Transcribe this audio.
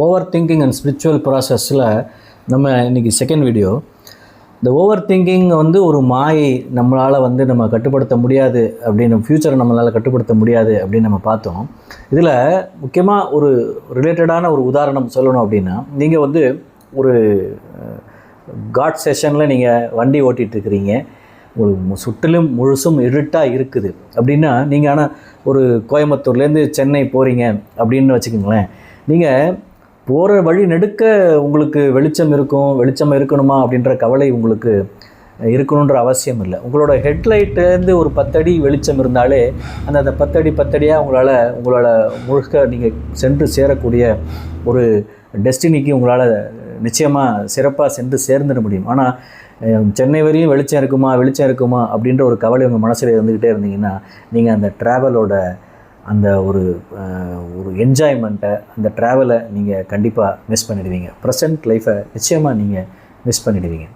Over thinking and spiritual ப்ராசஸில் நம்ம இன்றைக்கி செகண்ட் வீடியோ. இந்த ஓவர் திங்கிங் வந்து ஒரு மாயை, நம்மளால் வந்து நம்ம கட்டுப்படுத்த முடியாது அப்படின்னு, ஃப்யூச்சரை நம்மளால் கட்டுப்படுத்த முடியாது அப்படின்னு நம்ம பார்த்தோம். இதில் முக்கியமாக ஒரு ரிலேட்டடான ஒரு உதாரணம் சொல்லணும் அப்படின்னா, நீங்கள் வந்து ஒரு காட் செஷனில் நீங்கள் வண்டி ஓட்டிகிட்ருக்கிறீங்க, உங்களுக்கு சுற்றிலும் முழுசும் இருட்டாக இருக்குது அப்படின்னா, நீங்கள் ஆனால் ஒரு கோயம்புத்தூர்லேருந்து சென்னை போகிறீங்க அப்படின்னு வச்சுக்கோங்களேன். நீங்கள் போகிற வழி நெடுக்க உங்களுக்கு வெளிச்சம் இருக்கணுமா அப்படின்ற கவலை உங்களுக்கு இருக்கணுன்ற அவசியம் இல்லை. உங்களோட ஹெட்லைட்லேருந்து ஒரு 10 அடி வெளிச்சம் இருந்தாலே அந்த 10 அடியாக உங்களால் முழுக்க நீங்கள் சென்று சேரக்கூடிய ஒரு டெஸ்டினிக்கு உங்களால் நிச்சயமாக சிறப்பாக சென்று சேர்ந்துட முடியும். ஆனால் சென்னை வரையும் வெளிச்சம் இருக்குமா அப்படின்ற ஒரு கவலை உங்கள் மனசில் இருந்துக்கிட்டே இருந்தீங்கன்னா, நீங்கள் அந்த ட்ராவலோட அந்த ஒரு என்ஜாய்மெண்ட்டை, அந்த ட்ராவலை நீங்கள் கண்டிப்பாக மிஸ் பண்ணிடுவீங்க. ப்ரெசன்ட் லைஃப்பை நிச்சயமாக நீங்கள் மிஸ் பண்ணிடுவீங்க.